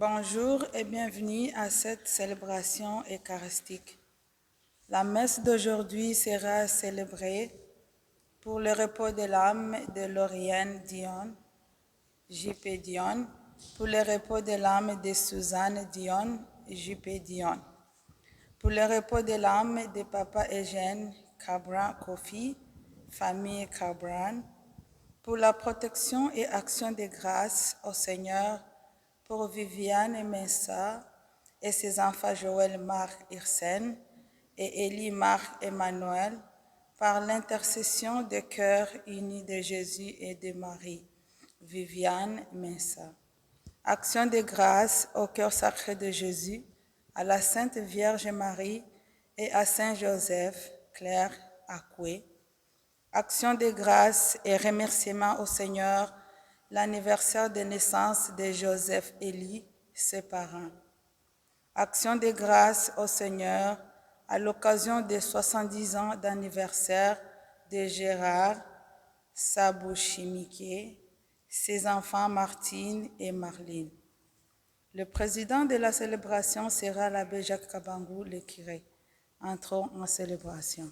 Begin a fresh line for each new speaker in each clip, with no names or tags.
Bonjour et bienvenue à cette célébration eucharistique. La messe d'aujourd'hui sera célébrée pour le repos de l'âme de Lauriane Dion, J.P. Dion, pour le repos de l'âme de Suzanne Dion, J.P. Dion, pour le repos de l'âme de Papa Eugène Cabran Kofi, famille Cabran, pour la protection et action de grâce au Seigneur, pour Viviane Mensah et ses enfants Joël Marc Hirsen et Élie Marc Emmanuel, par l'intercession des cœurs unis de Jésus et de Marie. Viviane Mensah. Action de grâce au cœur sacré de Jésus, à la Sainte Vierge Marie et à Saint Joseph, Claire Acoué. Action de grâce et remerciement au Seigneur, l'anniversaire de naissance de Joseph Élie, ses parents. Action de grâce au Seigneur à l'occasion des 70 ans d'anniversaire de Gérard Sabouchimike, ses enfants Martine et Marlene. Le président de la célébration sera l'abbé Jacques Kabangou, le curé. Entrons en célébration.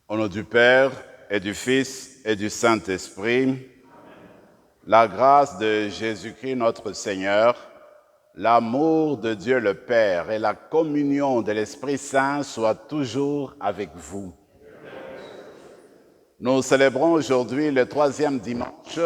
Au nom du Père et du Fils et du Saint-Esprit, la grâce de Jésus-Christ notre Seigneur, l'amour de Dieu le Père et la communion de l'Esprit Saint soient toujours avec vous. Nous célébrons aujourd'hui le 3e dimanche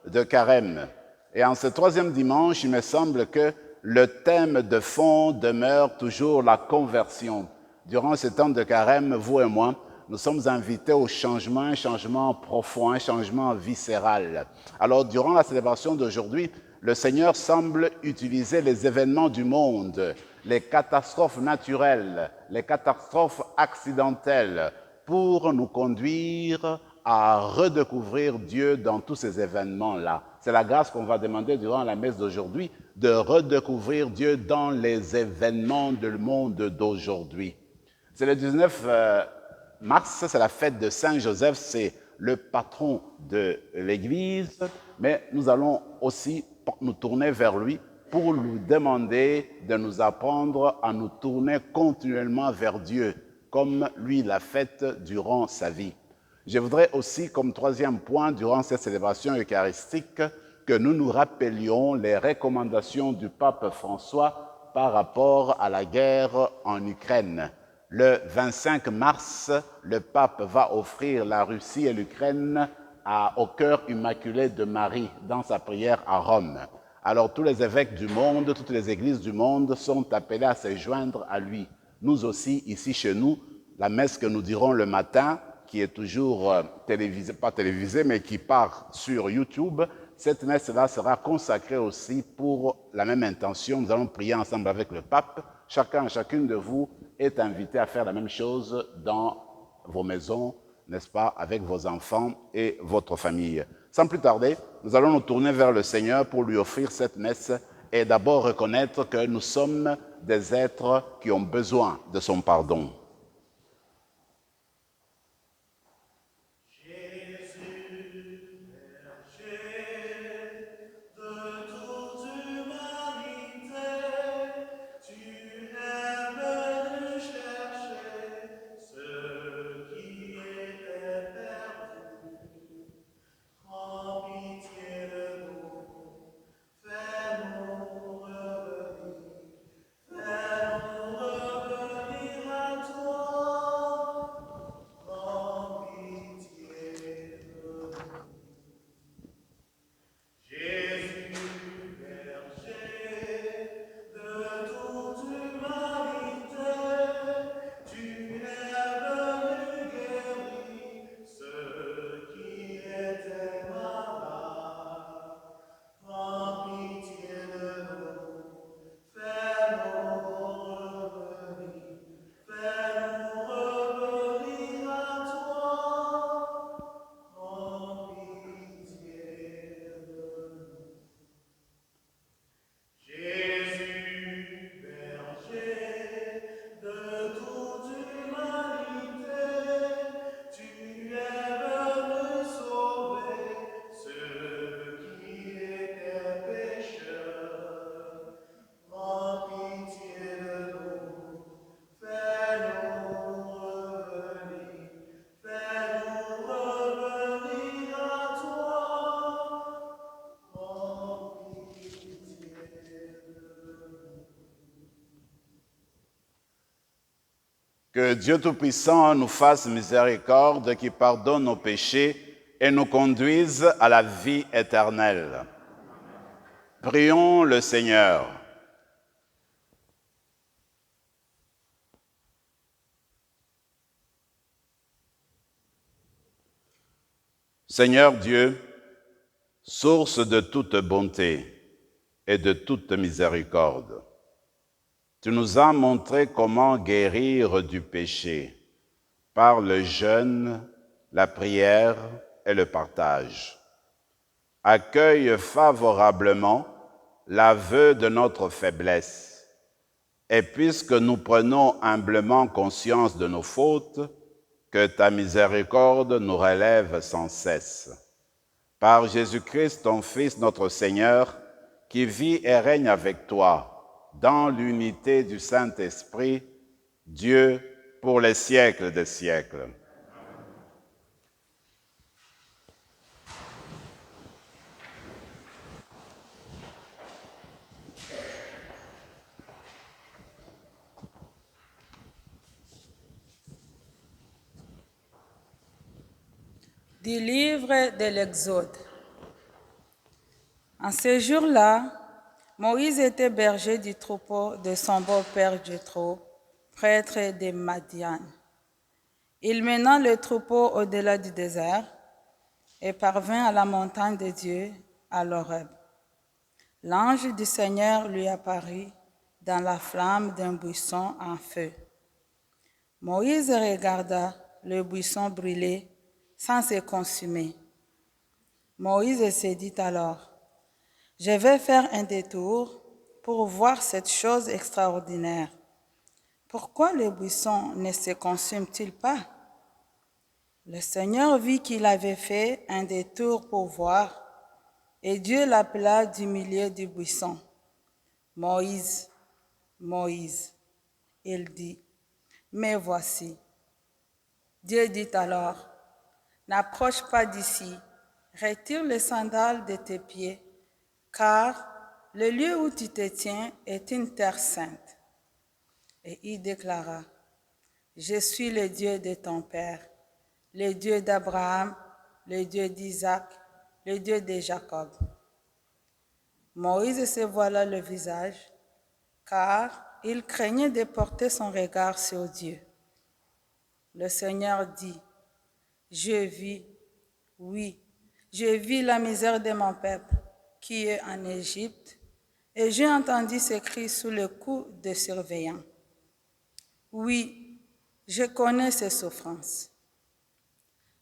de Carême. Et en ce 3e dimanche, il me semble que le thème de fond demeure toujours la conversion. Durant ce temps de Carême, vous et moi, nous sommes invités au changement, un changement profond, un changement viscéral. Alors, durant la célébration d'aujourd'hui, le Seigneur semble utiliser les événements du monde, les catastrophes naturelles, les catastrophes accidentelles, pour nous conduire à redécouvrir Dieu dans tous ces événements-là. C'est la grâce qu'on va demander durant la messe d'aujourd'hui, de redécouvrir Dieu dans les événements du monde d'aujourd'hui. C'est le 19 mars, c'est la fête de Saint Joseph, c'est le patron de l'Église, mais nous allons aussi nous tourner vers lui pour lui demander de nous apprendre à nous tourner continuellement vers Dieu, comme lui l'a fait durant sa vie. Je voudrais aussi, comme 3e point, durant cette célébration eucharistique, que nous nous rappelions les recommandations du pape François par rapport à la guerre en Ukraine. Le 25 mars, le pape va offrir la Russie et l'Ukraine au cœur immaculé de Marie dans sa prière à Rome. Alors tous les évêques du monde, toutes les églises du monde sont appelés à se joindre à lui. Nous aussi, ici chez nous, la messe que nous dirons le matin, qui est toujours télévisée, pas télévisée, mais qui part sur YouTube, cette messe-là sera consacrée aussi pour la même intention. Nous allons prier ensemble avec le pape. Chacun et chacune de vous est invité à faire la même chose dans vos maisons, n'est-ce pas, avec vos enfants et votre famille. Sans plus tarder, nous allons nous tourner vers le Seigneur pour lui offrir cette messe et d'abord reconnaître que nous sommes des êtres qui ont besoin de son pardon. Que Dieu Tout-Puissant nous fasse miséricorde, qui pardonne nos péchés et nous conduise à la vie éternelle. Prions le Seigneur. Seigneur Dieu, source de toute bonté et de toute miséricorde, tu nous as montré comment guérir du péché par le jeûne, la prière et le partage. Accueille favorablement l'aveu de notre faiblesse, et puisque nous prenons humblement conscience de nos fautes, que ta miséricorde nous relève sans cesse. Par Jésus-Christ, ton Fils, notre Seigneur, qui vit et règne avec toi, dans l'unité du Saint-Esprit, Dieu, pour les siècles des siècles.
Du livre de l'Exode. En ce jour-là, Moïse était berger du troupeau de son beau-père Jéthro, prêtre de Madian. Il mena le troupeau au-delà du désert et parvint à la montagne de Dieu, à l'Horeb. L'ange du Seigneur lui apparut dans la flamme d'un buisson en feu. Moïse regarda le buisson brûler sans se consumer. Moïse se dit alors, « Je vais faire un détour pour voir cette chose extraordinaire. Pourquoi le buisson ne se consume-t-il pas ?» Le Seigneur vit qu'il avait fait un détour pour voir, et Dieu l'appela du milieu du buisson. « Moïse, Moïse. » Il dit, « Me voici. » Dieu dit alors, « N'approche pas d'ici, retire les sandales de tes pieds, car le lieu où tu te tiens est une terre sainte. » Et il déclara, « Je suis le Dieu de ton père, le Dieu d'Abraham, le Dieu d'Isaac, le Dieu de Jacob. » Moïse se voila le visage, car il craignait de porter son regard sur Dieu. Le Seigneur dit, « Je vis, oui, je vis la misère de mon peuple qui est en Égypte, et j'ai entendu ses cris sous le coup des surveillants. Oui, je connais ses souffrances.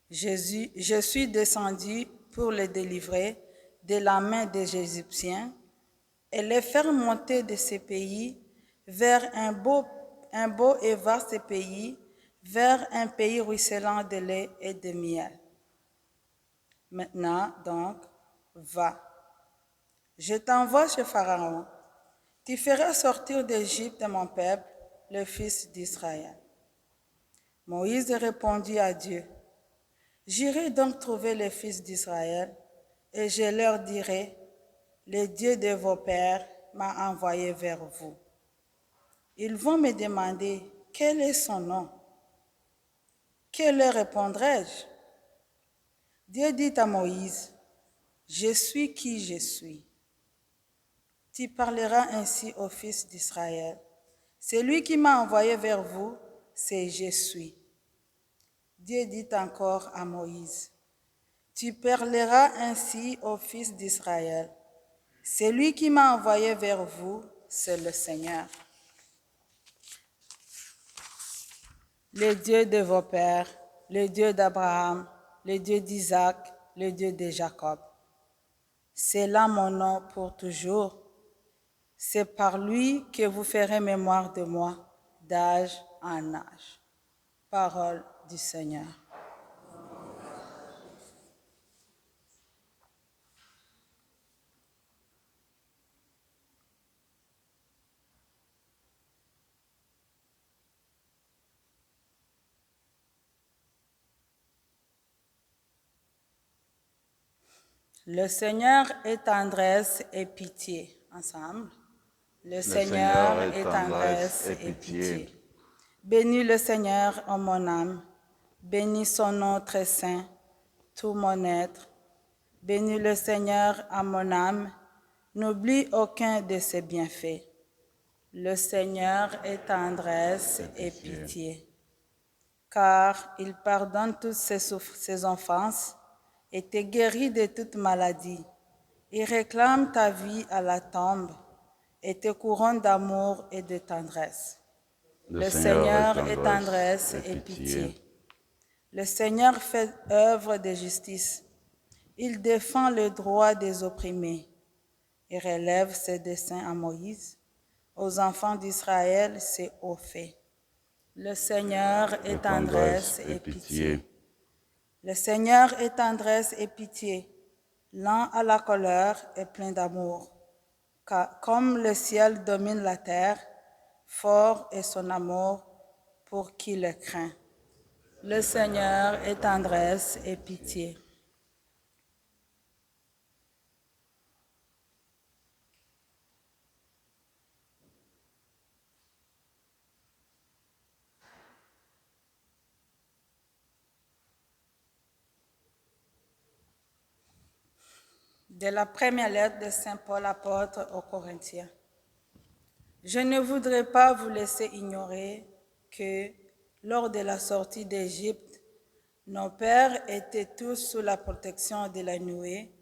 Je suis descendu pour les délivrer de la main des Égyptiens et les faire monter de ces pays vers un beau et vaste pays, vers un pays ruisselant de lait et de miel. Maintenant, donc, va. Je t'envoie chez Pharaon. Tu feras sortir d'Égypte mon peuple, le fils d'Israël. Moïse répondit à Dieu, j'irai donc trouver les fils d'Israël et je leur dirai, le Dieu de vos pères m'a envoyé vers vous. Ils vont me demander, quel est son nom? Que leur répondrai-je? Dieu dit à Moïse, je suis qui je suis. Tu parleras ainsi aux fils d'Israël. Celui qui m'a envoyé vers vous, c'est je suis. Dieu dit encore à Moïse, tu parleras ainsi aux fils d'Israël. Celui qui m'a envoyé vers vous, c'est le Seigneur. Le Dieu de vos pères, le Dieu d'Abraham, le Dieu d'Isaac, le Dieu de Jacob. C'est là mon nom pour toujours. C'est par lui que vous ferez mémoire de moi, d'âge en âge. Parole du Seigneur. Le Seigneur est tendresse et pitié. Ensemble. Le Seigneur est tendresse et pitié. Bénis le Seigneur, ô mon âme. Bénis son nom très saint, tout mon être. Bénis le Seigneur à mon âme. N'oublie aucun de ses bienfaits. Le Seigneur est tendresse et pitié. Car il pardonne toutes ses offenses et te guérit de toute maladie. Il réclame ta vie à la tombe et te couronne d'amour et de tendresse. Le Seigneur est tendresse et pitié. Le Seigneur fait œuvre de justice. Il défend le droit des opprimés. Il relève ses desseins à Moïse. Aux enfants d'Israël, ses hauts faits. Le Seigneur est tendresse et pitié. Le Seigneur est tendresse et pitié, lent à la colère et plein d'amour. Car comme le ciel domine la terre, fort est son amour pour qui le craint. Le Seigneur est tendresse et pitié. De la première lettre de Saint Paul apôtre aux Corinthiens. Je ne voudrais pas vous laisser ignorer que, lors de la sortie d'Égypte, nos pères étaient tous sous la protection de la nuée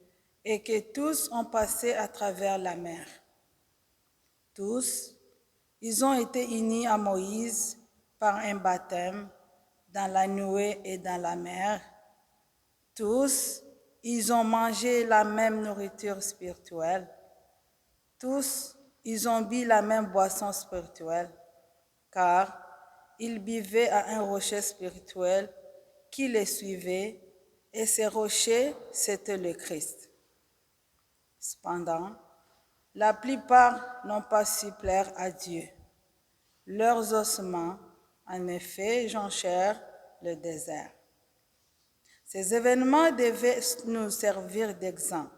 et que tous ont passé à travers la mer. Tous, ils ont été unis à Moïse par un baptême dans la nuée et dans la mer. Tous, ils ont mangé la même nourriture spirituelle. Tous, ils ont bu la même boisson spirituelle, car ils buvaient à un rocher spirituel qui les suivait, et ce rocher, c'était le Christ. Cependant, la plupart n'ont pas su plaire à Dieu. Leurs ossements, en effet, jonchèrent le désert. Ces événements devaient nous servir d'exemple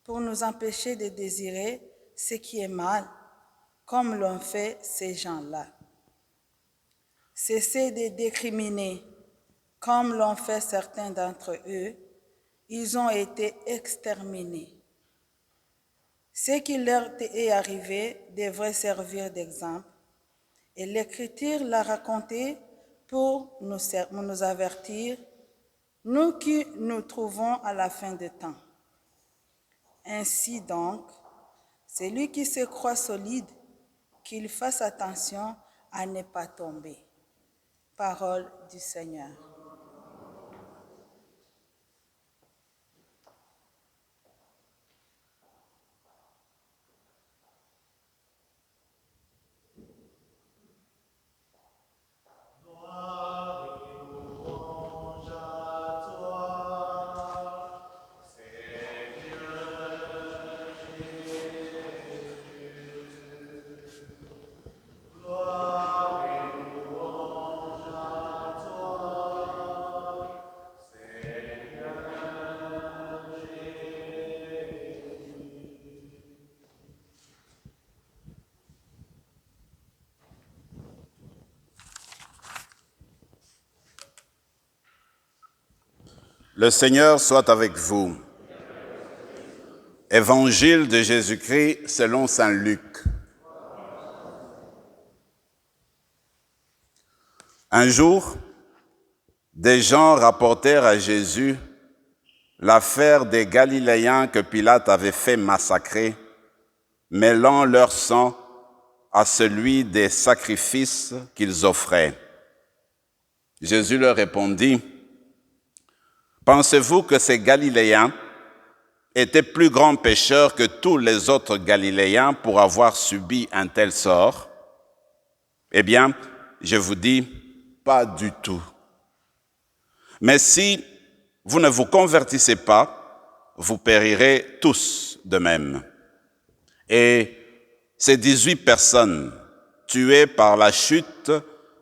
pour nous empêcher de désirer ce qui est mal, comme l'ont fait ces gens-là. Cessez de décriminer, comme l'ont fait certains d'entre eux. Ils ont été exterminés. Ce qui leur est arrivé devrait servir d'exemple, et l'Écriture l'a raconté pour nous avertir, nous qui nous trouvons à la fin des temps. Ainsi donc, celui qui se croit solide, qu'il fasse attention à ne pas tomber. Parole du Seigneur.
Le Seigneur soit avec vous. Évangile de Jésus-Christ selon saint Luc. Un jour, des gens rapportèrent à Jésus l'affaire des Galiléens que Pilate avait fait massacrer, mêlant leur sang à celui des sacrifices qu'ils offraient. Jésus leur répondit, « Pensez-vous que ces Galiléens étaient plus grands pécheurs que tous les autres Galiléens pour avoir subi un tel sort? Eh bien, je vous dis, pas du tout. Mais si vous ne vous convertissez pas, vous périrez tous de même. » Et ces 18 personnes tuées par la chute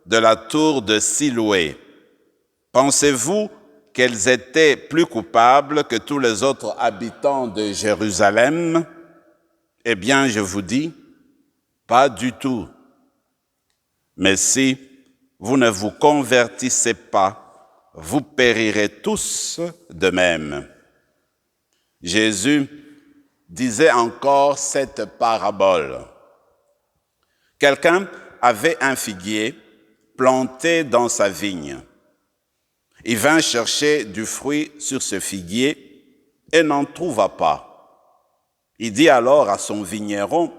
de la tour de Siloé, pensez-vous qu'elles étaient plus coupables que tous les autres habitants de Jérusalem? Eh bien, je vous dis, pas du tout. Mais si vous ne vous convertissez pas, vous périrez tous de même. Jésus disait encore cette parabole. Quelqu'un avait un figuier planté dans sa vigne. Il vint chercher du fruit sur ce figuier et n'en trouva pas. Il dit alors à son vigneron,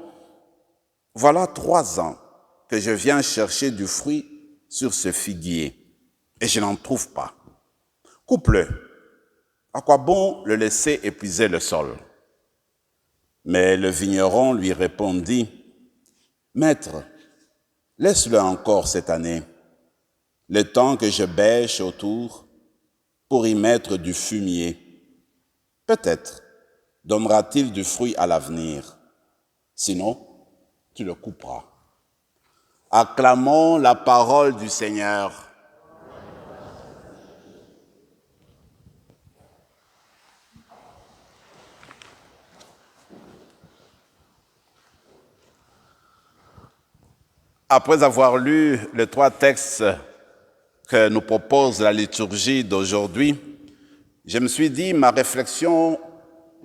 « Voilà 3 ans que je viens chercher du fruit sur ce figuier et je n'en trouve pas. Coupe-le. À quoi bon le laisser épuiser le sol? » Mais le vigneron lui répondit, « Maître, laisse-le encore cette année, le temps que je bêche autour pour y mettre du fumier. Peut-être donnera-t-il du fruit à l'avenir. Sinon, tu le couperas. » Acclamons la parole du Seigneur. Après avoir lu les 3 textes que nous propose la liturgie d'aujourd'hui, je me suis dit, ma réflexion,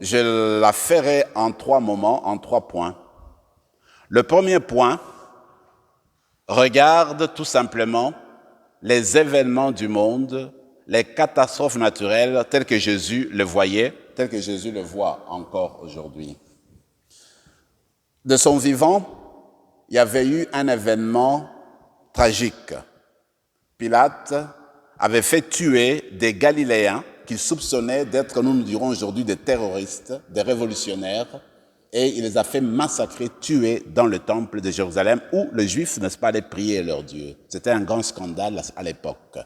je la ferai en 3 moments, en 3 points. Le premier point regarde tout simplement les événements du monde, les catastrophes naturelles telles que Jésus le voyait, telles que Jésus le voit encore aujourd'hui. De son vivant, il y avait eu un événement tragique. Pilate avait fait tuer des Galiléens qu'il soupçonnait d'être, nous dirons aujourd'hui, des terroristes, des révolutionnaires, et il les a fait massacrer, tuer dans le temple de Jérusalem, où les Juifs, n'est-ce pas, allaient prier leur Dieu. C'était un grand scandale à l'époque.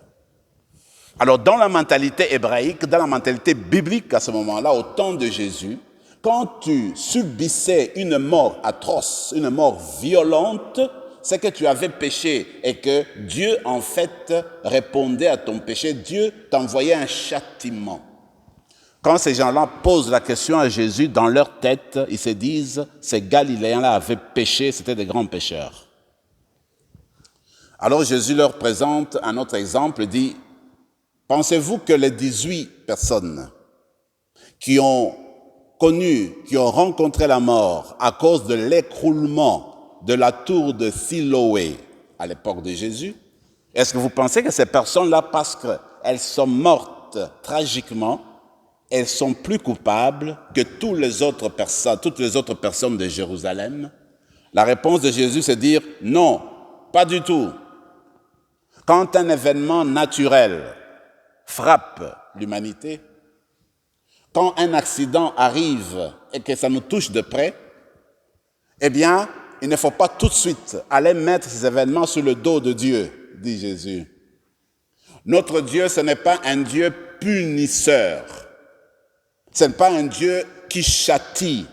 Alors, dans la mentalité hébraïque, dans la mentalité biblique à ce moment-là, au temps de Jésus, quand tu subissais une mort atroce, une mort violente, c'est que tu avais péché et que Dieu, en fait, répondait à ton péché. Dieu t'envoyait un châtiment. Quand ces gens-là posent la question à Jésus, dans leur tête, ils se disent, ces Galiléens-là avaient péché, c'était des grands pécheurs. Alors Jésus leur présente un autre exemple, dit, pensez-vous que les 18 personnes qui ont rencontré la mort à cause de l'écroulement de la tour de Siloé à l'époque de Jésus, est-ce que vous pensez que ces personnes-là, parce qu'elles sont mortes tragiquement, elles sont plus coupables que toutes les autres personnes de Jérusalem? La réponse de Jésus, c'est de dire non, pas du tout. Quand un événement naturel frappe l'humanité, quand un accident arrive et que ça nous touche de près, eh bien, il ne faut pas tout de suite aller mettre ces événements sur le dos de Dieu, dit Jésus. Notre Dieu, ce n'est pas un Dieu punisseur. Ce n'est pas un Dieu qui châtie.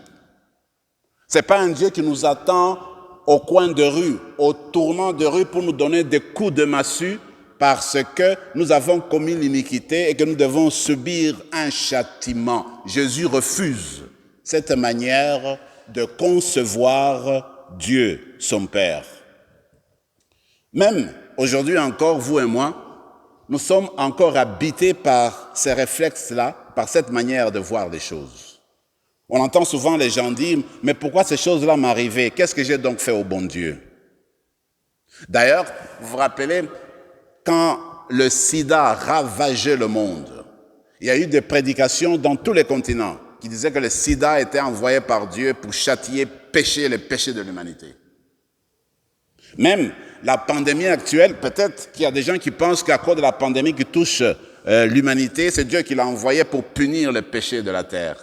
Ce n'est pas un Dieu qui nous attend au coin de rue, au tournant de rue pour nous donner des coups de massue parce que nous avons commis l'iniquité et que nous devons subir un châtiment. Jésus refuse cette manière de concevoir Dieu, son Père. Même aujourd'hui encore, vous et moi, nous sommes encore habités par ces réflexes-là, par cette manière de voir les choses. On entend souvent les gens dire, mais pourquoi ces choses-là m'arrivaient? Qu'est-ce que j'ai donc fait au bon Dieu? D'ailleurs, vous vous rappelez, quand le sida ravageait le monde, il y a eu des prédications dans tous les continents qui disaient que le sida était envoyé par Dieu pour châtier, les péchés de l'humanité. Même la pandémie actuelle, peut-être qu'il y a des gens qui pensent qu'à cause de la pandémie qui touche l'humanité, c'est Dieu qui l'a envoyé pour punir les péchés de la terre.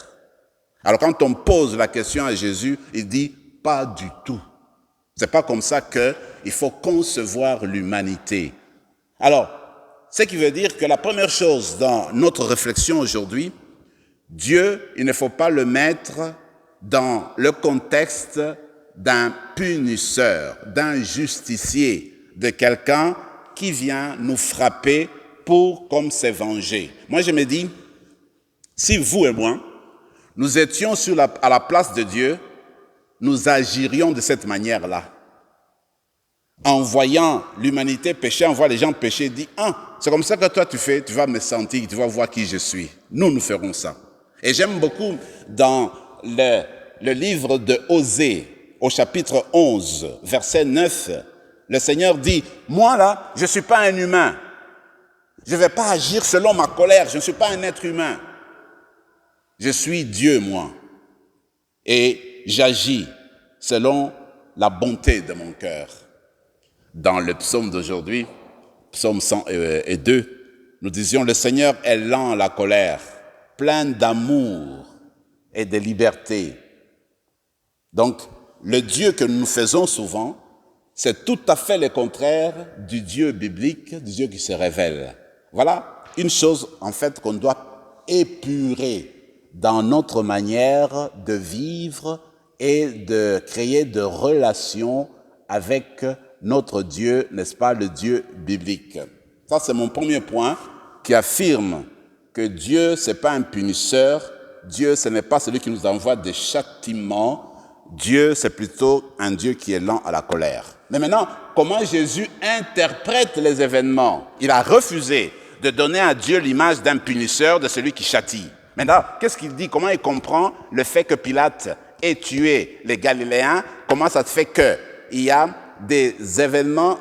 Alors quand on pose la question à Jésus, il dit « pas du tout ». C'est pas comme ça qu'il faut concevoir l'humanité. Alors, ce qui veut dire que la première chose dans notre réflexion aujourd'hui, Dieu, il ne faut pas le mettre dans le contexte d'un punisseur, d'un justicier, de quelqu'un qui vient nous frapper pour comme se venger. Moi, je me dis, si vous et moi, nous étions à la place de Dieu, nous agirions de cette manière-là. En voyant l'humanité pécher, on voit les gens pécher, dit « Ah, c'est comme ça que toi tu fais, tu vas me sentir, tu vas voir qui je suis. » Nous ferons ça. Et j'aime beaucoup dans le livre de Osée, au chapitre 11, verset 9, le Seigneur dit « Moi là, je ne suis pas un humain. Je ne vais pas agir selon ma colère, je ne suis pas un être humain. Je suis Dieu, moi. Et j'agis selon la bonté de mon cœur. » Dans le psaume d'aujourd'hui, psaume 102, nous disions « Le Seigneur est lent à la colère, plein d'amour et de liberté. » Donc, le Dieu que nous faisons souvent, c'est tout à fait le contraire du Dieu biblique, du Dieu qui se révèle. Voilà une chose, en fait, qu'on doit épurer dans notre manière de vivre et de créer de relations avec notre Dieu, n'est-ce pas, le Dieu biblique. Ça, c'est mon premier point qui affirme que Dieu, ce n'est pas un punisseur. Dieu, ce n'est pas celui qui nous envoie des châtiments. Dieu, c'est plutôt un Dieu qui est lent à la colère. Mais maintenant, comment Jésus interprète les événements? Il a refusé de donner à Dieu l'image d'un punisseur, de celui qui châtie. Maintenant, qu'est-ce qu'il dit? Comment il comprend le fait que Pilate ait tué les Galiléens? Comment ça se fait qu'il y a des événements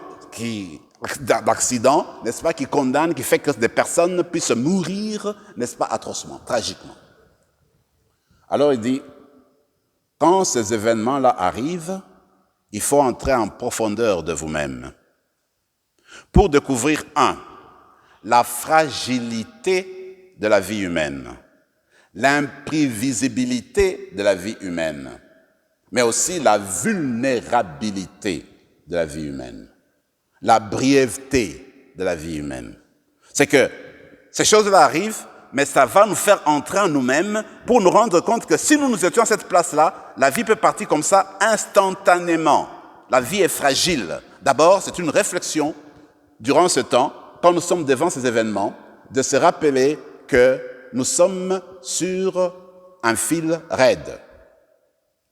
d'accidents, n'est-ce pas, qui condamnent, qui fait que des personnes puissent mourir, n'est-ce pas, atrocement, tragiquement. Alors il dit, quand ces événements-là arrivent, il faut entrer en profondeur de vous-même pour découvrir, la fragilité de la vie humaine, l'imprévisibilité de la vie humaine, mais aussi la vulnérabilité de la vie humaine, la brièveté de la vie humaine. C'est que ces choses-là arrivent, mais ça va nous faire entrer en nous-mêmes pour nous rendre compte que si nous étions à cette place-là, la vie peut partir comme ça instantanément. La vie est fragile. D'abord, c'est une réflexion durant ce temps, quand nous sommes devant ces événements, de se rappeler que nous sommes sur un fil raide.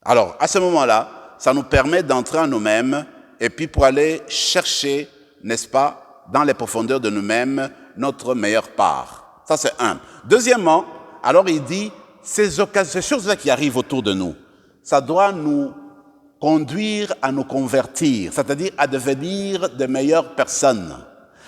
Alors, à ce moment-là, ça nous permet d'entrer en nous-mêmes et puis pour aller chercher, n'est-ce pas, dans les profondeurs de nous-mêmes, notre meilleure part. Ça, c'est un. Deuxièmement, alors il dit, ces choses-là qui arrivent autour de nous, ça doit nous conduire à nous convertir, c'est-à-dire à devenir de meilleures personnes.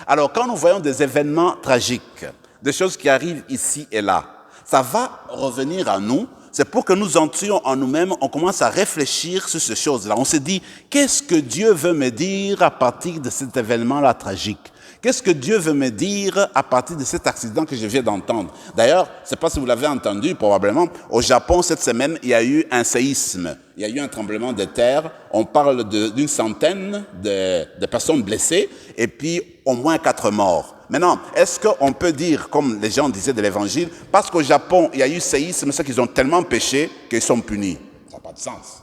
Alors, quand nous voyons des événements tragiques, des choses qui arrivent ici et là, ça va revenir à nous. C'est pour que nous entrions en nous-mêmes, on commence à réfléchir sur ces choses-là. On se dit, qu'est-ce que Dieu veut me dire à partir de cet événement-là tragique? Qu'est-ce que Dieu veut me dire à partir de cet accident que je viens d'entendre? D'ailleurs, je ne sais pas si vous l'avez entendu, probablement, au Japon, cette semaine, il y a eu un séisme. Il y a eu un tremblement de terre. On parle d'une centaine de personnes blessées et puis au moins 4 morts. Maintenant, est-ce qu'on peut dire, comme les gens disaient de l'Évangile, parce qu'au Japon, il y a eu séisme, c'est qu'ils ont tellement péché qu'ils sont punis? Ça n'a pas de sens.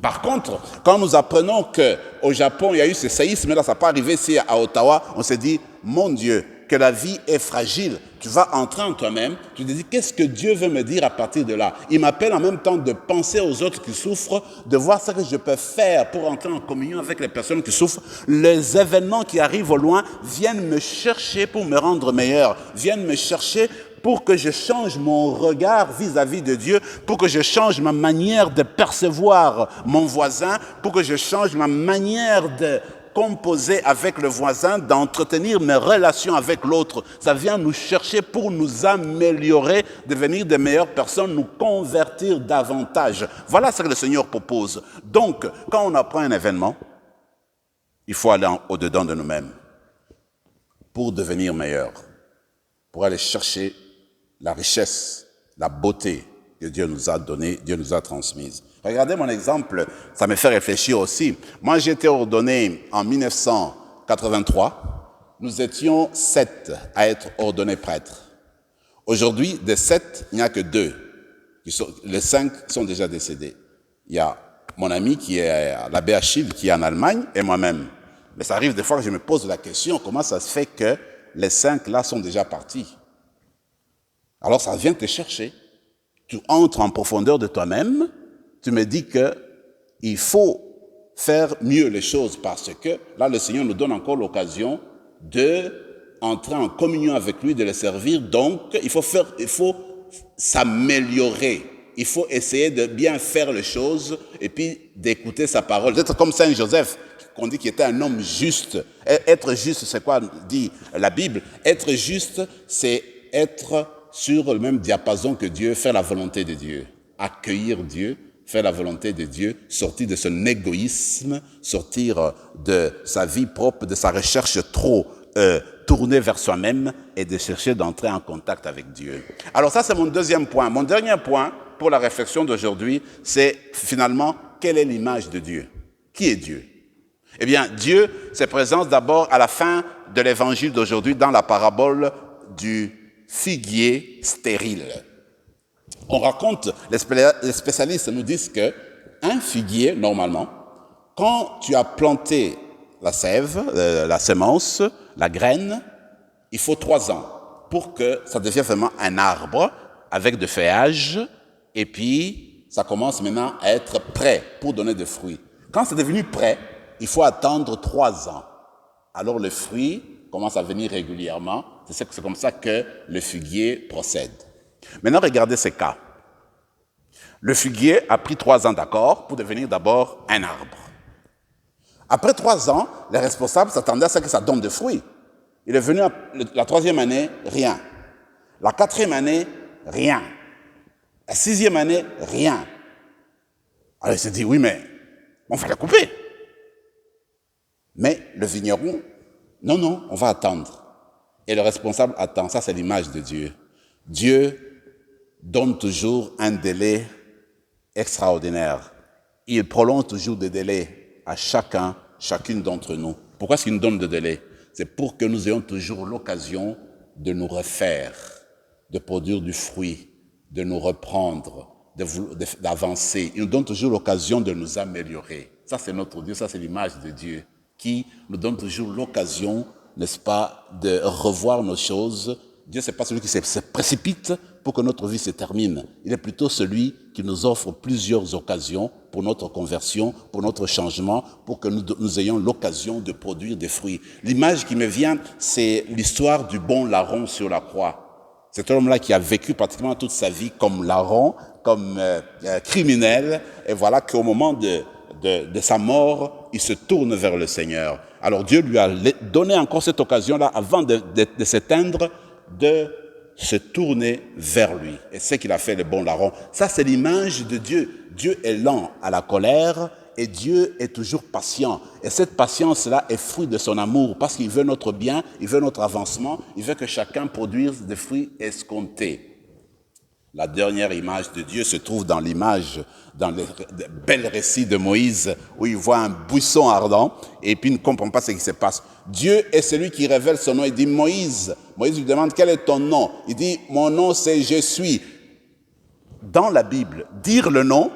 Par contre, quand nous apprenons qu'au Japon, il y a eu ce séisme, là, ça n'a pas arrivé ici à Ottawa, on s'est dit, mon Dieu, que la vie est fragile, tu vas entrer en toi-même, tu te dis, qu'est-ce que Dieu veut me dire à partir de là? Il m'appelle en même temps de penser aux autres qui souffrent, de voir ce que je peux faire pour entrer en communion avec les personnes qui souffrent. Les événements qui arrivent au loin viennent me chercher pour me rendre meilleur, viennent me chercher pour que je change mon regard vis-à-vis de Dieu, pour que je change ma manière de percevoir mon voisin, pour que je change ma manière de composer avec le voisin, d'entretenir mes relations avec l'autre. Ça vient nous chercher pour nous améliorer, devenir de meilleures personnes, nous convertir davantage. Voilà ce que le Seigneur propose. Donc, quand on apprend un événement, il faut aller au-dedans de nous-mêmes pour devenir meilleur, pour aller chercher la richesse, la beauté que Dieu nous a donnée, Dieu nous a transmise. Regardez mon exemple, ça me fait réfléchir aussi. Moi, j'ai été ordonné en 1983. Nous étions 7 à être ordonnés prêtres. Aujourd'hui, des 7, il n'y a que 2. Les 5 sont déjà décédés. Il y a mon ami qui est à l'abbé Achille, qui est en Allemagne, et moi-même. Mais ça arrive des fois que je me pose la question, comment ça se fait que les 5 là sont déjà partis? Alors ça vient te chercher. Tu entres en profondeur de toi-même, tu me dis qu'il faut faire mieux les choses parce que là, le Seigneur nous donne encore l'occasion d'entrer en communion avec lui, de le servir. Donc, il faut s'améliorer. Il faut essayer de bien faire les choses et puis d'écouter sa parole. D'être comme Saint Joseph, qu'on dit qu'il était un homme juste. Être juste, c'est quoi dit la Bible? Être juste, c'est être sur le même diapason que Dieu, faire la volonté de Dieu, accueillir Dieu, faire la volonté de Dieu, sortir de son égoïsme, sortir de sa vie propre, de sa recherche trop tournée vers soi-même et de chercher d'entrer en contact avec Dieu. Alors ça, c'est mon deuxième point. Mon dernier point pour la réflexion d'aujourd'hui, c'est finalement, quelle est l'image de Dieu? Qui est Dieu? Eh bien, Dieu se présente d'abord à la fin de l'évangile d'aujourd'hui dans la parabole du figuier stérile. On raconte, les spécialistes nous disent que un figuier, normalement, quand tu as planté la sève, la semence, la graine, il faut 3 ans pour que ça devienne vraiment un arbre avec de feuillage et puis ça commence maintenant à être prêt pour donner des fruits. Quand c'est devenu prêt, il faut attendre 3 ans. Alors le fruit commence à venir régulièrement. C'est comme ça que le figuier procède. Maintenant, regardez ce cas. Le figuier a pris 3 ans, d'accord, pour devenir d'abord un arbre. Après 3 ans, les responsables s'attendaient à ce que ça donne des fruits. Il est venu la 3e année, rien. La 4e année, rien. La 6e année, rien. Alors il s'est dit, oui, mais on va la couper. Mais le vigneron, non, on va attendre. Et le responsable attend. Ça, c'est l'image de Dieu. Dieu donne toujours un délai extraordinaire. Il prolonge toujours des délais à chacune d'entre nous. Pourquoi est-ce qu'il nous donne des délais? C'est pour que nous ayons toujours l'occasion de nous refaire, de produire du fruit, de nous reprendre, d'avancer. Il nous donne toujours l'occasion de nous améliorer. Ça, c'est notre Dieu, ça, c'est l'image de Dieu qui nous donne toujours l'occasion, n'est-ce pas, de revoir nos choses. Dieu, c'est pas celui qui se précipite pour que notre vie se termine. Il est plutôt celui qui nous offre plusieurs occasions pour notre conversion, pour notre changement, pour que nous ayons l'occasion de produire des fruits. L'image qui me vient, c'est l'histoire du bon larron sur la croix. Cet homme-là qui a vécu pratiquement toute sa vie comme larron, comme criminel, et voilà qu'au moment de sa mort, il se tourne vers le Seigneur. Alors Dieu lui a donné encore cette occasion-là, avant de s'éteindre, de se tourner vers lui. Et c'est qu'il a fait le bon larron. Ça, c'est l'image de Dieu. Dieu est lent à la colère et Dieu est toujours patient. Et cette patience-là est fruit de son amour parce qu'il veut notre bien, il veut notre avancement, il veut que chacun produise des fruits escomptés. La dernière image de Dieu se trouve dans le bel récit de Moïse, où il voit un buisson ardent, et puis il ne comprend pas ce qui se passe. Dieu est celui qui révèle son nom. Il dit, Moïse lui demande, quel est ton nom? Il dit, mon nom c'est je suis. Dans la Bible, dire le nom,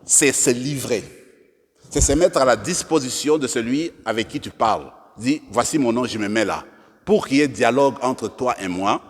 c'est se livrer. C'est se mettre à la disposition de celui avec qui tu parles. Il dit, voici mon nom, je me mets là. pour qu'il y ait dialogue entre toi et moi,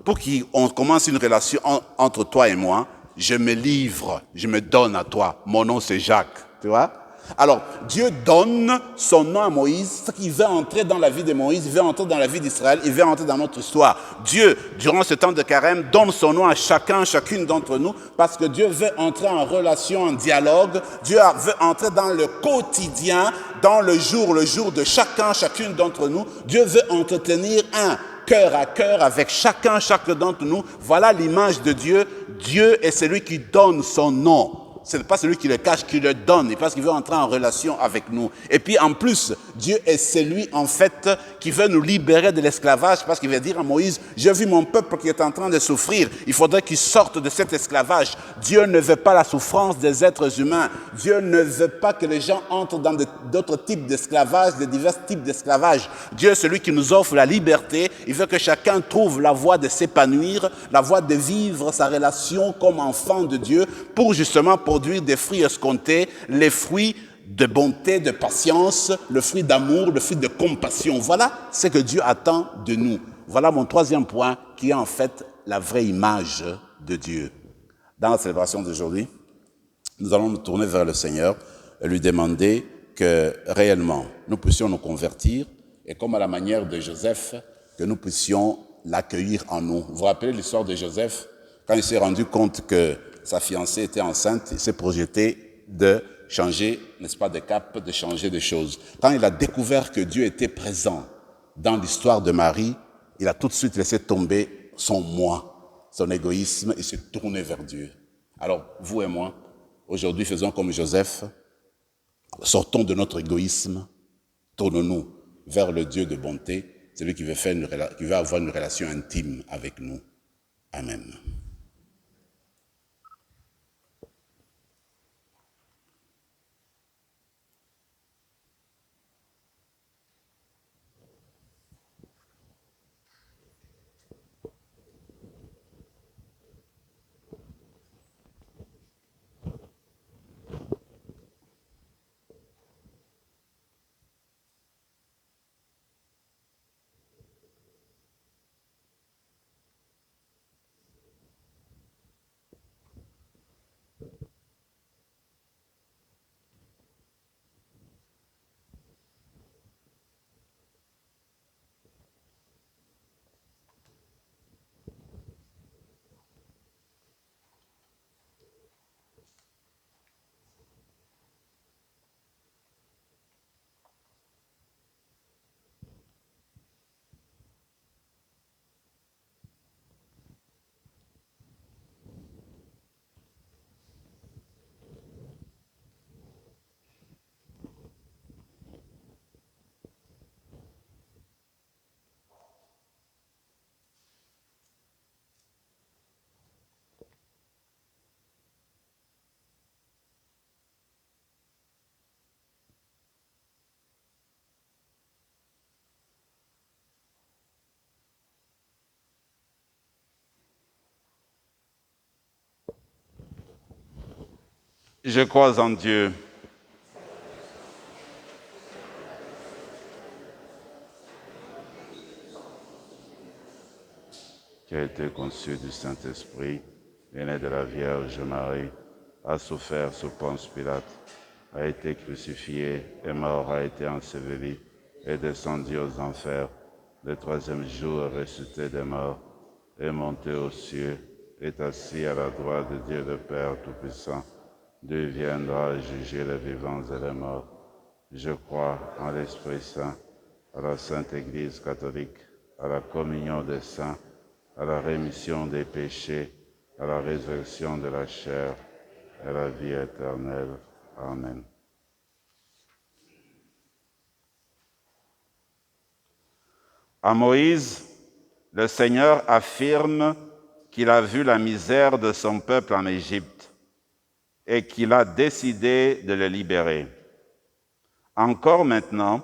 pour qu'on commence une relation entre toi et moi, je me livre, je me donne à toi. Mon nom c'est Jacques, tu vois. Alors, Dieu donne son nom à Moïse, c'est qu'il veut entrer dans la vie de Moïse, il veut entrer dans la vie d'Israël, il veut entrer dans notre histoire. Dieu, durant ce temps de carême, donne son nom à chacune d'entre nous, parce que Dieu veut entrer en relation, en dialogue. Dieu veut entrer dans le quotidien, dans le jour de chacune d'entre nous. Dieu veut entretenir un cœur à cœur avec chacun d'entre nous. Voilà l'image de Dieu. Dieu est celui qui donne son nom. Ce n'est pas celui qui le cache, qui le donne, parce qu'il veut entrer en relation avec nous. Et puis en plus, Dieu est celui en fait qui veut nous libérer de l'esclavage, parce qu'il veut dire à Moïse, j'ai vu mon peuple qui est en train de souffrir, il faudrait qu'il sorte de cet esclavage. Dieu ne veut pas la souffrance des êtres humains. Dieu ne veut pas que les gens entrent dans d'autres types d'esclavage, de divers types d'esclavage. Dieu est celui qui nous offre la liberté. Il veut que chacun trouve la voie de s'épanouir, la voie de vivre sa relation comme enfant de Dieu, pour justement produire des fruits escomptés, les fruits de bonté, de patience, le fruit d'amour, le fruit de compassion. Voilà ce que Dieu attend de nous. Voilà mon troisième point, qui est en fait la vraie image de Dieu. Dans la célébration d'aujourd'hui, nous allons nous tourner vers le Seigneur et lui demander que réellement nous puissions nous convertir, et comme à la manière de Joseph, que nous puissions l'accueillir en nous. Vous vous rappelez l'histoire de Joseph, quand il s'est rendu compte que sa fiancée était enceinte, il s'est projeté de changer, n'est-ce pas, de cap, de changer de choses. Quand il a découvert que Dieu était présent dans l'histoire de Marie, il a tout de suite laissé tomber son moi, son égoïsme, et s'est tourné vers Dieu. Alors, vous et moi, aujourd'hui, faisons comme Joseph, sortons de notre égoïsme, tournons-nous vers le Dieu de bonté, celui qui veut avoir une relation intime avec nous. Amen. Je crois en Dieu, qui a été conçu du Saint-Esprit, est né de la Vierge Marie, a souffert sous Ponce Pilate, a été crucifié, est mort, a été enseveli, est descendu aux enfers, le troisième jour ressuscité des morts, est monté aux cieux, est assis à la droite de Dieu le Père Tout-Puissant. Dieu viendra juger les vivants et les morts. Je crois en l'Esprit Saint, à la Sainte Église catholique, à la communion des saints, à la rémission des péchés, à la résurrection de la chair et à la vie éternelle. Amen. À Moïse, le Seigneur affirme qu'il a vu la misère de son peuple en Égypte et qu'il a décidé de le libérer. Encore maintenant,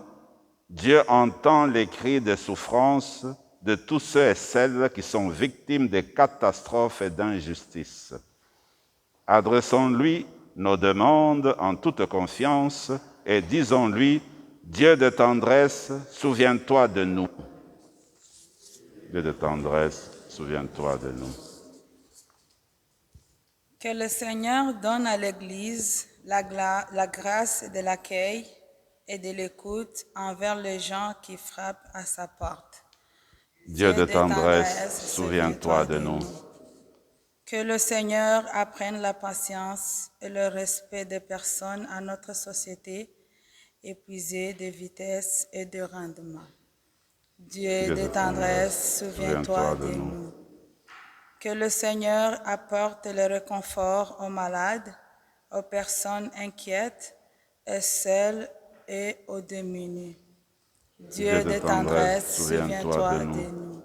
Dieu entend les cris de souffrance de tous ceux et celles qui sont victimes de catastrophes et d'injustices. Adressons-lui nos demandes en toute confiance et disons-lui, Dieu de tendresse, souviens-toi de nous. Dieu de tendresse, souviens-toi de nous.
Que le Seigneur donne à l'Église la grâce de l'accueil et de l'écoute envers les gens qui frappent à sa porte.
Dieu de tendresse, souviens-toi de nous.
Que le Seigneur apprenne la patience et le respect des personnes à notre société épuisée de vitesse et de rendement. Dieu de tendresse, souviens-toi de nous. Que le Seigneur apporte le réconfort aux malades, aux personnes inquiètes, et seules et aux démunis. Dieu de tendresse, souviens-toi de nous.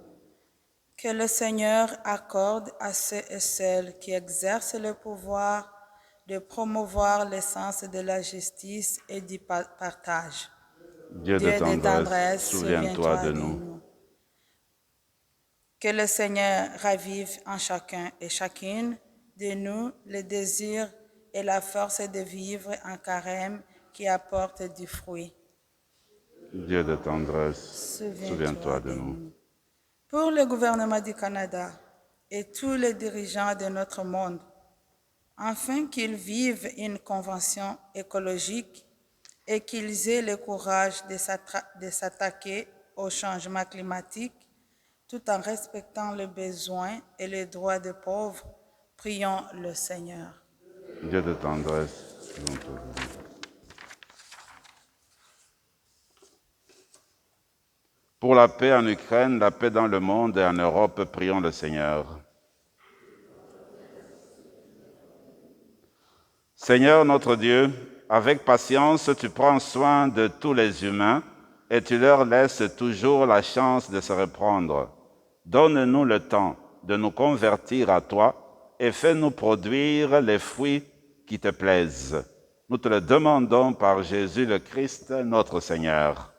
Que le Seigneur accorde à ceux et celles qui exercent le pouvoir de promouvoir le sens de la justice et du partage.
Dieu de tendresse, souviens-toi de nous.
Que le Seigneur ravive en chacun et chacune de nous le désir et la force de vivre en carême qui apporte du fruit.
Dieu de tendresse, souviens-toi de nous.
Pour le gouvernement du Canada et tous les dirigeants de notre monde, afin qu'ils vivent une convention écologique et qu'ils aient le courage de s'attaquer au changement climatique, tout en respectant les besoins et les droits des pauvres, prions le Seigneur.
Dieu de tendresse, souviens-toi de nous. Pour la paix en Ukraine, la paix dans le monde et en Europe, prions le Seigneur. Seigneur notre Dieu, avec patience, tu prends soin de tous les humains et tu leur laisses toujours la chance de se reprendre. Donne-nous le temps de nous convertir à toi et fais-nous produire les fruits qui te plaisent. Nous te le demandons par Jésus le Christ, notre Seigneur.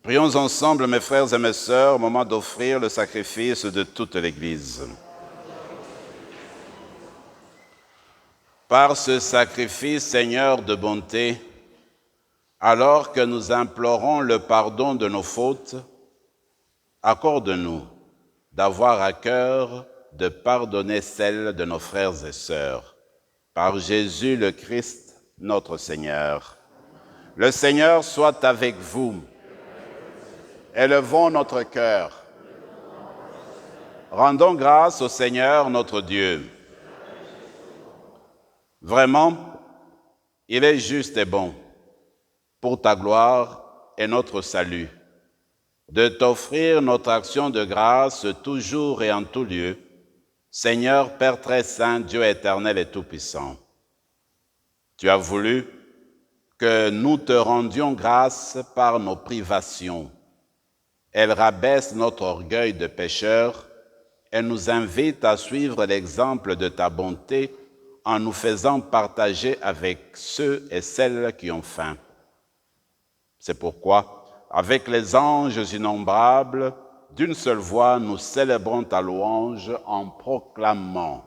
Prions ensemble, mes frères et mes sœurs, au moment d'offrir le sacrifice de toute l'Église. Par ce sacrifice, Seigneur de bonté, alors que nous implorons le pardon de nos fautes, accorde-nous d'avoir à cœur de pardonner celles de nos frères et sœurs. Par Jésus le Christ, notre Seigneur. Le Seigneur soit avec vous. Élevons notre cœur. Rendons grâce au Seigneur notre Dieu. Vraiment, il est juste et bon, pour ta gloire et notre salut, de t'offrir notre action de grâce toujours et en tout lieu, Seigneur Père très saint, Dieu éternel et tout-puissant. Tu as voulu que nous te rendions grâce par nos privations. Elles rabaissent notre orgueil de pécheur et nous invitent à suivre l'exemple de ta bonté en nous faisant partager avec ceux et celles qui ont faim. C'est pourquoi, avec les anges innombrables, d'une seule voix, nous célébrons ta louange en proclamant.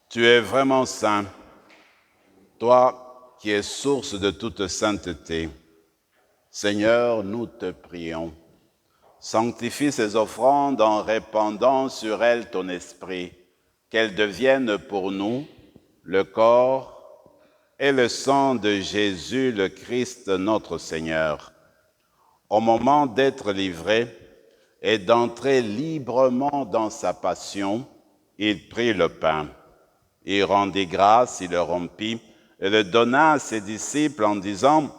Tu es vraiment saint, toi qui es source de toute sainteté. Seigneur, nous te prions. Sanctifie ces offrandes en répandant sur elles ton esprit, qu'elles deviennent pour nous le corps et le sang de Jésus le Christ notre Seigneur. Au moment d'être livré et d'entrer librement dans sa passion, il prit le pain. Il rendit grâce, il le rompit et le donna à ses disciples en disant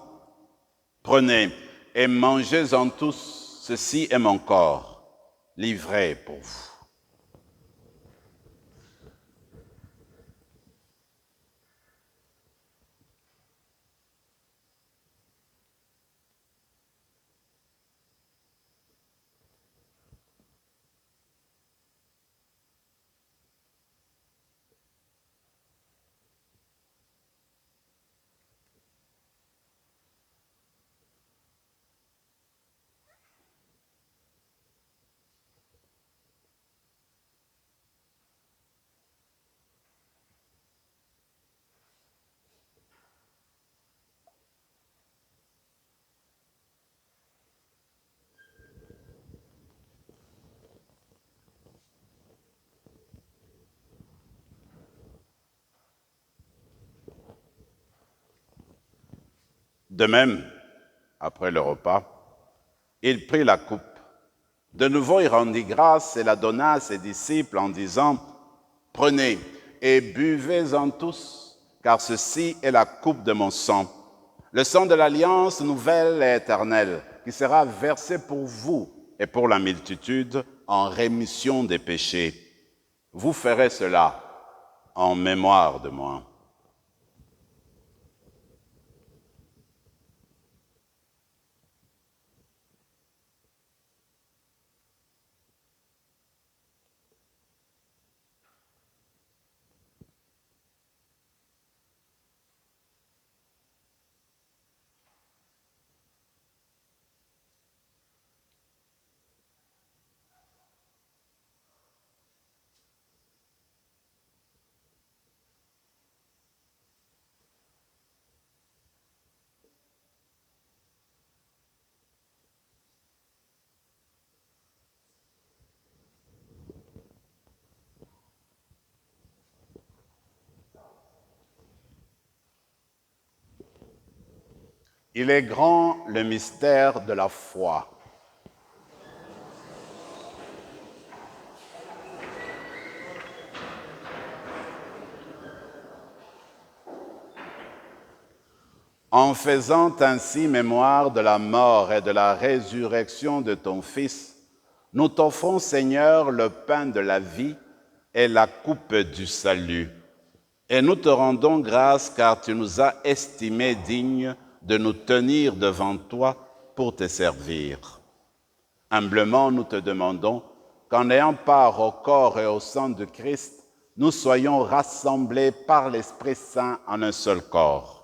« Prenez et mangez-en tous, ceci est mon corps, livré pour vous. » De même, après le repas, il prit la coupe. De nouveau, il rendit grâce et la donna à ses disciples en disant « Prenez et buvez-en tous, car ceci est la coupe de mon sang, le sang de l'alliance nouvelle et éternelle, qui sera versé pour vous et pour la multitude en rémission des péchés. Vous ferez cela en mémoire de moi. » Il est grand le mystère de la foi. En faisant ainsi mémoire de la mort et de la résurrection de ton Fils, nous t'offrons, Seigneur, le pain de la vie et la coupe du salut. Et nous te rendons grâce car tu nous as estimés dignes de nous tenir devant toi pour te servir. Humblement, nous te demandons qu'en ayant part au corps et au sang de Christ, nous soyons rassemblés par l'Esprit Saint en un seul corps.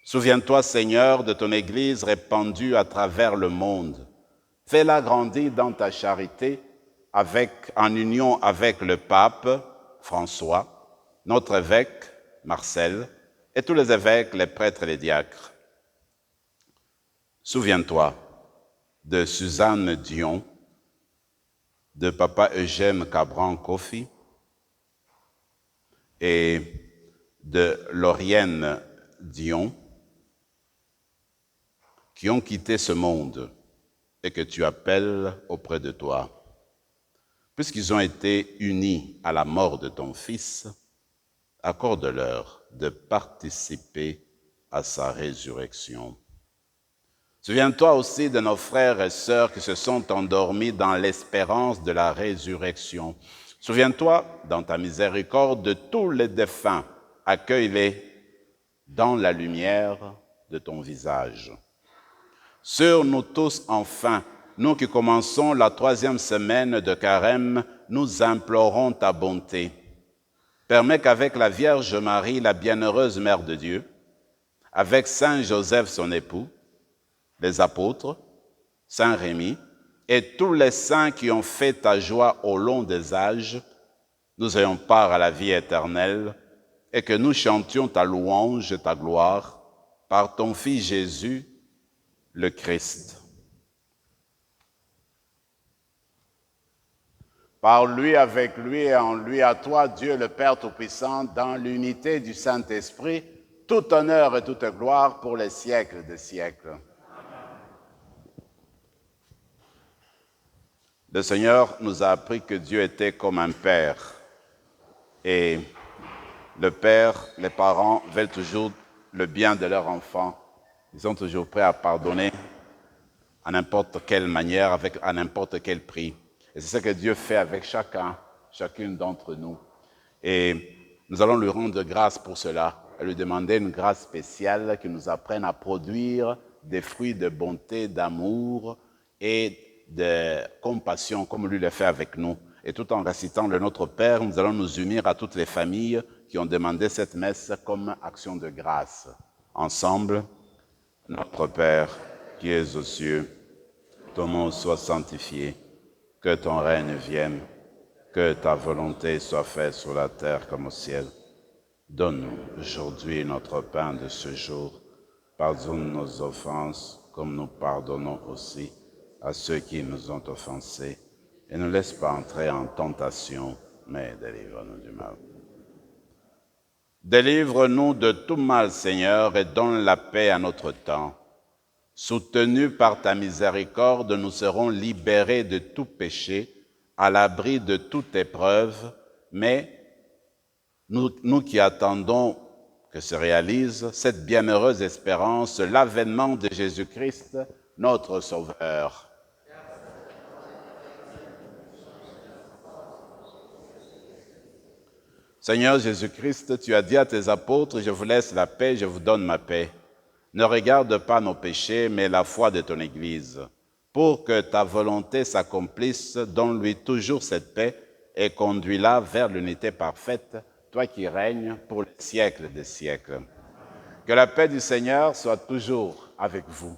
Souviens-toi, Seigneur, de ton Église répandue à travers le monde. Fais-la grandir dans ta charité en union avec le pape François, notre évêque Marcel et tous les évêques, les prêtres et les diacres. Souviens-toi de Suzanne Dion, de papa Eugène Cabran-Kofi et de Laurienne Dion, qui ont quitté ce monde et que tu appelles auprès de toi. Puisqu'ils ont été unis à la mort de ton Fils, accorde-leur de participer à sa résurrection. Souviens-toi aussi de nos frères et sœurs qui se sont endormis dans l'espérance de la résurrection. Souviens-toi, dans ta miséricorde, de tous les défunts. Accueille-les dans la lumière de ton visage. Sur nous tous, enfin, nous qui commençons la 3e semaine de Carême, nous implorons ta bonté. Permets qu'avec la Vierge Marie, la bienheureuse Mère de Dieu, avec Saint Joseph son époux, les apôtres, Saint Rémy et tous les saints qui ont fait ta joie au long des âges, nous ayons part à la vie éternelle et que nous chantions ta louange et ta gloire par ton Fils Jésus, le Christ. Par lui, avec lui et en lui, à toi, Dieu le Père Tout-Puissant, dans l'unité du Saint-Esprit, tout honneur et toute gloire pour les siècles des siècles. Le Seigneur nous a appris que Dieu était comme un père. Et le père, les parents veulent toujours le bien de leur enfant. Ils sont toujours prêts à pardonner à n'importe quelle manière, à n'importe quel prix. Et c'est ce que Dieu fait avec chacune d'entre nous. Et nous allons lui rendre grâce pour cela, et lui demander une grâce spéciale qui nous apprenne à produire des fruits de bonté, d'amour et de compassion, comme lui le fait avec nous. Et tout en récitant le Notre Père, nous allons nous unir à toutes les familles qui ont demandé cette messe comme action de grâce. Ensemble, Notre Père qui es aux cieux, ton nom soit sanctifié, que ton règne vienne, que ta volonté soit faite sur la terre comme au ciel. Donne-nous aujourd'hui notre pain de ce jour. Pardonne nos offenses, comme nous pardonnons aussi à ceux qui nous ont offensés. Et ne laisse pas entrer en tentation, mais délivre-nous du mal. Délivre-nous de tout mal, Seigneur, et donne la paix à notre temps. Soutenus par ta miséricorde, nous serons libérés de tout péché, à l'abri de toute épreuve, mais nous qui attendons que se réalise cette bienheureuse espérance, l'avènement de Jésus-Christ, notre Sauveur. Seigneur Jésus-Christ, tu as dit à tes apôtres, je vous laisse la paix, je vous donne ma paix. Ne regarde pas nos péchés, mais la foi de ton Église. Pour que ta volonté s'accomplisse, donne-lui toujours cette paix et conduis-la vers l'unité parfaite, toi qui règnes pour les siècles des siècles. Que la paix du Seigneur soit toujours avec vous.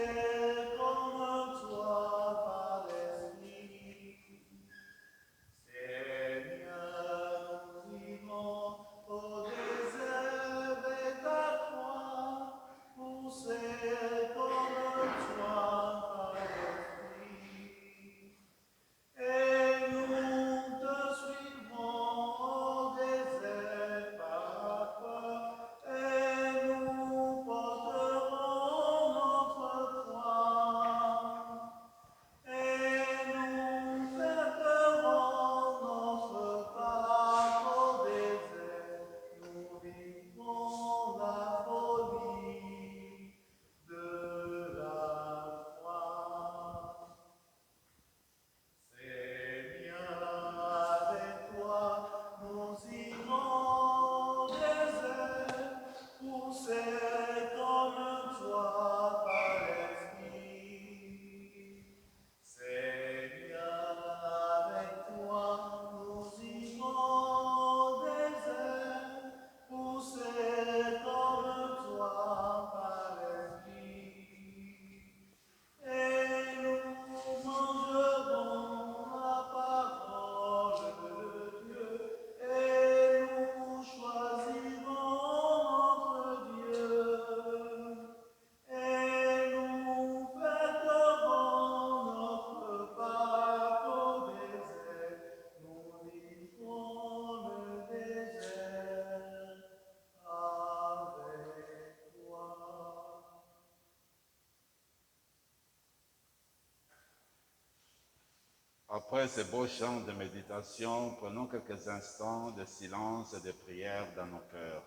Après ces beaux chants de méditation, prenons quelques instants de silence et de prière dans nos cœurs.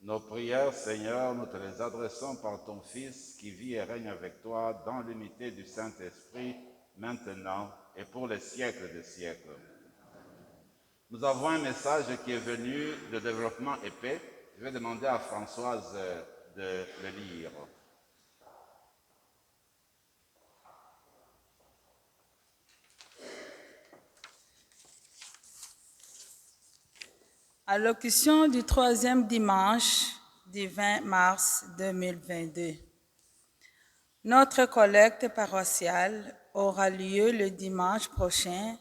Nos prières, Seigneur, nous te les adressons par ton Fils qui vit et règne avec toi dans l'unité du Saint-Esprit, maintenant et pour les siècles des siècles. Nous avons un message qui est venu de développement et paix. Je vais demander à Françoise de le lire.
Allocution du troisième dimanche du 20 mars 2022. Notre collecte paroissiale aura lieu le dimanche prochain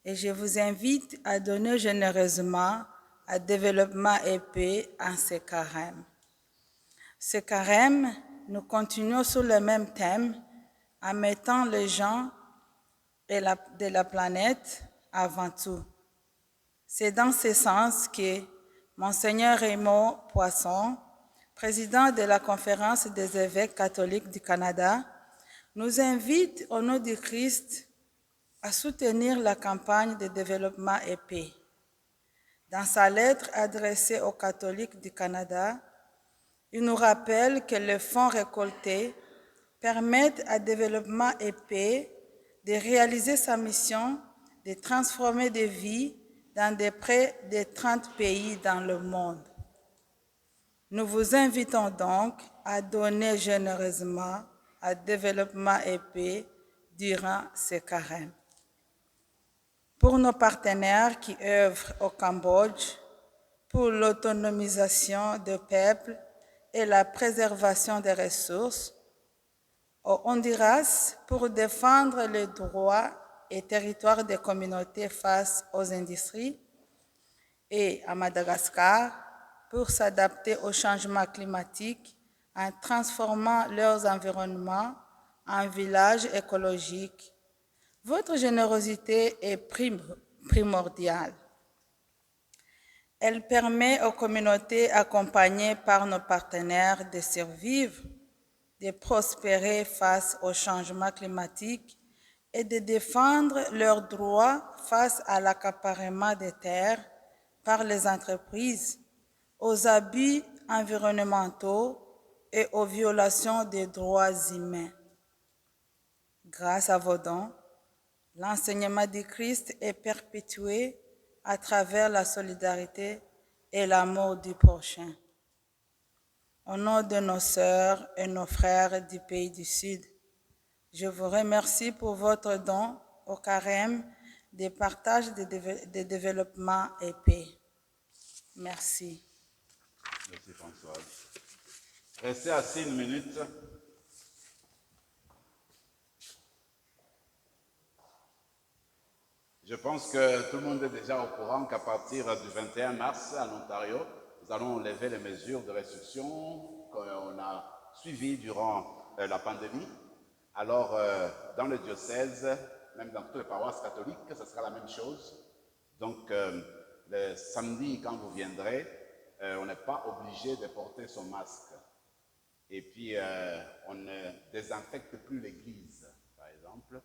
et je vous invite à donner généreusement à Développement et Paix en ce carême. Ce carême, nous continuons sur le même thème en mettant les gens de la planète avant tout. C'est dans ce sens que Monseigneur Raymond Poisson, président de la Conférence des évêques catholiques du Canada, nous invite au nom du Christ à soutenir la campagne de développement et paix. Dans sa lettre adressée aux catholiques du Canada, il nous rappelle que les fonds récoltés permettent à Développement et Paix de réaliser sa mission de transformer des vies dans près de 30 pays dans le monde. Nous vous invitons donc à donner généreusement à Développement et Paix durant ce carême. Pour nos partenaires qui œuvrent au Cambodge pour l'autonomisation des peuples et la préservation des ressources, au Honduras pour défendre les droits et territoires des communautés face aux industries, et à Madagascar pour s'adapter au changement climatique en transformant leurs environnements en villages écologiques. Votre générosité est primordiale. Elle permet aux communautés accompagnées par nos partenaires de survivre, de prospérer face au changement climatique et de défendre leurs droits face à l'accaparement des terres par les entreprises, aux abus environnementaux et aux violations des droits humains. Grâce à vos dons, l'enseignement du Christ est perpétué à travers la solidarité et l'amour du prochain. Au nom de nos sœurs et nos frères du pays du Sud, je vous remercie pour votre don au carême de partage de développement et paix. Merci.
Merci Françoise. Restez assis une minute. Je pense que tout le monde est déjà au courant qu'à partir du 21 mars, en Ontario, nous allons lever les mesures de restriction qu'on a suivies durant la pandémie. Alors, dans le diocèse, même dans toutes les paroisses catholiques, ce sera la même chose. Donc, le samedi, quand vous viendrez, on n'est pas obligé de porter son masque. Et puis, on ne désinfecte plus l'église, par exemple.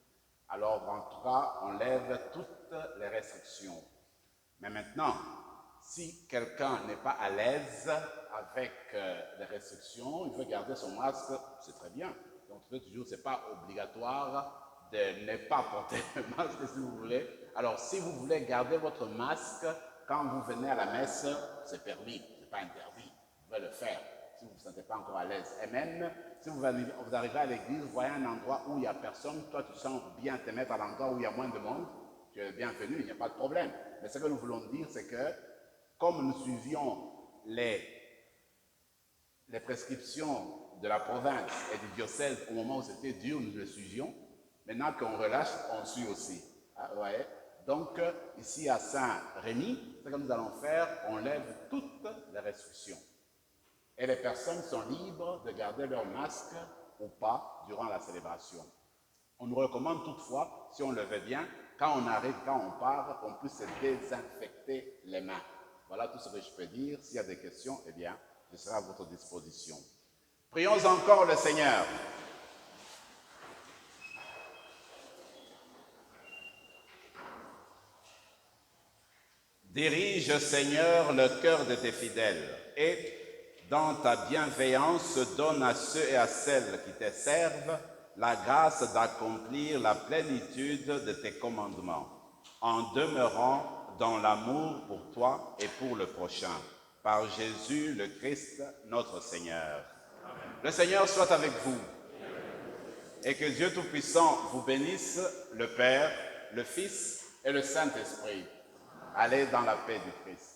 Alors, en tout cas, on lève toutes les restrictions. Mais maintenant, si quelqu'un n'est pas à l'aise avec les restrictions, il veut garder son masque, c'est très bien. Donc, toujours, ce n'est pas obligatoire de ne pas porter le masque si vous voulez. Alors, si vous voulez garder votre masque quand vous venez à la messe, c'est permis, ce n'est pas interdit. Vous pouvez le faire si vous ne vous sentez pas encore à l'aise. Et même si vous arrivez à l'église, vous voyez un endroit où il n'y a personne, toi tu sens bien te mettre à l'endroit où il y a moins de monde, tu es bienvenu, il n'y a pas de problème. Mais ce que nous voulons dire, c'est que comme nous suivions les prescriptions de la province et du diocèse au moment où c'était dur, nous le suivions. Maintenant qu'on relâche, on suit aussi. Ah, ouais. Donc, ici à Saint-Rémy, ce que nous allons faire, on lève toutes les restrictions. Et les personnes sont libres de garder leur masque ou pas durant la célébration. On nous recommande toutefois, si on le veut bien, quand on arrive, quand on part, qu'on puisse se désinfecter les mains. Voilà tout ce que je peux dire. S'il y a des questions, eh bien, je serai à votre disposition. Prions encore le Seigneur. Dirige, Seigneur, le cœur de tes fidèles et, dans ta bienveillance, donne à ceux et à celles qui te servent la grâce d'accomplir la plénitude de tes commandements, en demeurant dans l'amour pour toi et pour le prochain. Par Jésus le Christ, notre Seigneur. Amen. Le Seigneur soit avec vous. Et que Dieu Tout-Puissant vous bénisse, le Père, le Fils et le Saint-Esprit. Allez dans la paix du Christ.